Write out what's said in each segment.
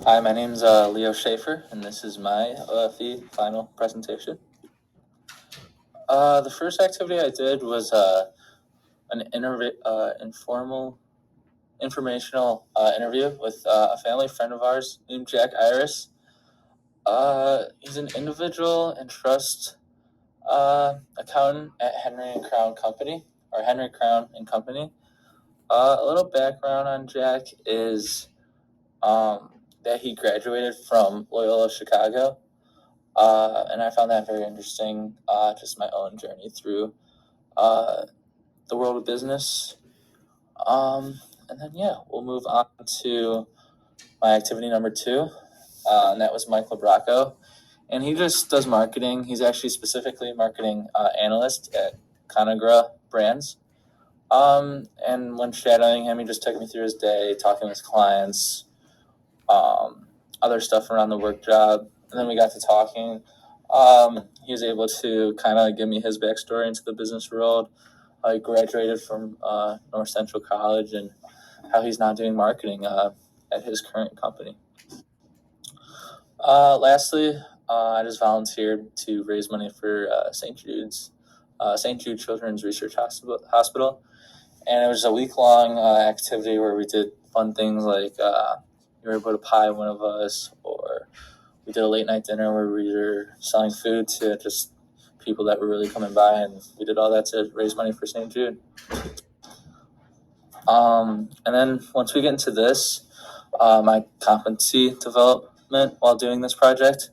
Hi, my name's Leo Schaefer, and this is my OFE final presentation. The first activity I did was an informal, informational interview with a family friend of ours named Jack Iris. He's an individual and trust accountant at Henry and Crown Company, or Henry Crown and Company. A little background on Jack is that he graduated from Loyola Chicago. And I found that very interesting, just my own journey through the world of business. And then, yeah, we'll move on to my activity number 2, and that was Mike Labraco. And he just does marketing. He's actually specifically marketing analyst at Conagra Brands. And when shadowing him, he just took me through his day, talking with clients, other stuff around the work job. And then we got to talking. He was able to kind of give me his backstory into the business world. He graduated from North Central College and how he's now doing marketing at his current company. Lastly, I just volunteered to raise money for St. Jude Children's Research Hospital. And it was a week-long activity where we did fun things like you were able to pie one of us, or we did a late night dinner where we were selling food to just people that were really coming by, and we did all that to raise money for St. Jude. And then once we get into this, my competency development while doing this project,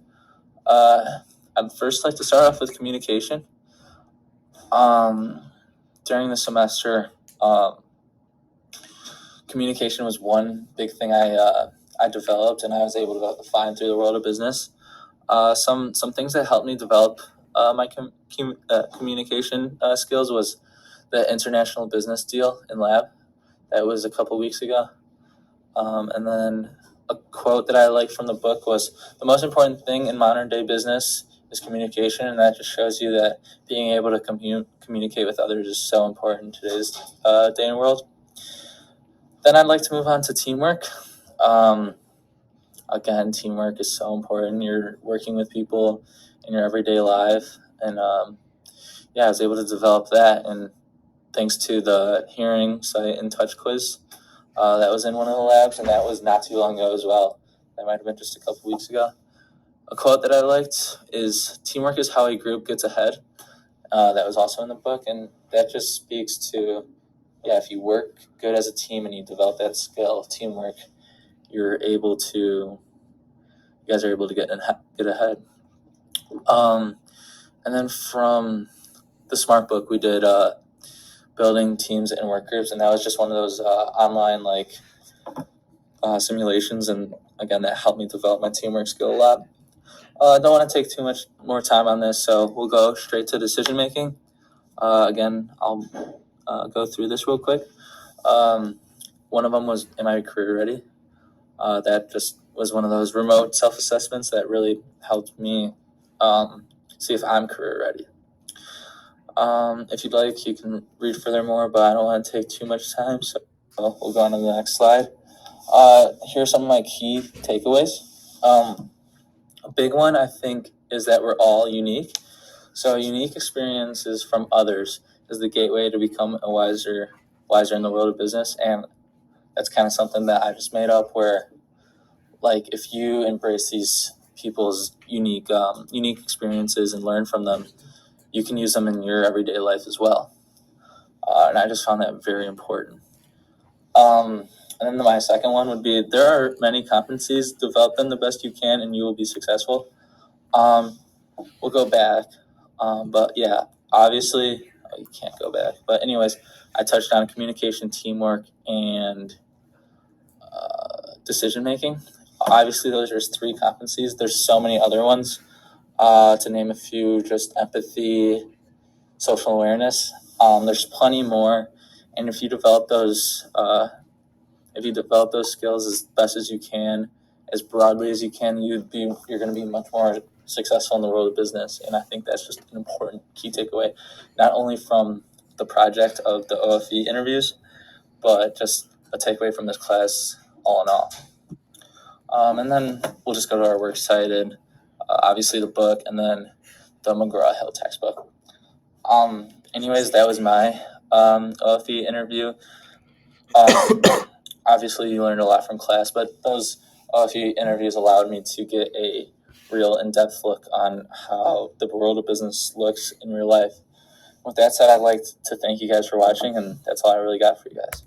I'd first like to start off with communication. During the semester, communication was one big thing I developed, and I was able to find through the world of business. Some things that helped me develop my communication skills was the international business deal in lab. That was a couple weeks ago. And then a quote that I liked from the book was, "The most important thing in modern day business is communication," and that just shows you that being able to communicate with others is so important in today's day and world. Then I'd like to move on to teamwork. Again, teamwork is so important. You're working with people in your everyday life, and I was able to develop that, and thanks to the hearing, sight, and touch quiz that was in one of the labs, and that was not too long ago as well. That might have been just a couple weeks ago. A quote that I liked is, "Teamwork is how a group gets ahead." That was also in the book, and that just speaks to, if you work good as a team and you develop that skill of teamwork, you guys are able to get ahead. And then from the Smart Book, we did building teams and work groups, and that was just one of those online simulations, and again, that helped me develop my teamwork skill a lot. I don't want to take too much more time on this, so we'll go straight to decision making. Again, I'll go through this real quick. One of them was, am I career ready? That just was one of those remote self-assessments that really helped me see if I'm career ready. If you'd like, you can read furthermore, but I don't want to take too much time, so we'll go on to the next slide. Here are some of my key takeaways. A big one, I think, is that we're all unique. So unique experiences from others is the gateway to become a wiser in the world of business. And that's kind of something that I just made up, where if you embrace these people's unique experiences and learn from them, you can use them in your everyday life as well. And I just found that very important. And then my second one would be, there are many competencies. Develop them the best you can, and you will be successful. We'll go back. But yeah, obviously, you can't go back. But anyways, I touched on communication, teamwork, and decision making. Obviously, those are 3 competencies. There's so many other ones. To name a few, just empathy, social awareness. There's plenty more. And if you develop those skills as best as you can, as broadly as you can, you're going to be much more successful in the world of business. And I think that's just an important key takeaway, not only from the project of the OFE interviews, but just a takeaway from this class all in all. And then we'll just go to our works cited, obviously the book, and then the McGraw-Hill textbook. Anyways, that was my OFE interview. Obviously, you learned a lot from class, but those OFE interviews allowed me to get a real in-depth look on how the world of business looks in real life. With that said, I'd like to thank you guys for watching, and that's all I really got for you guys.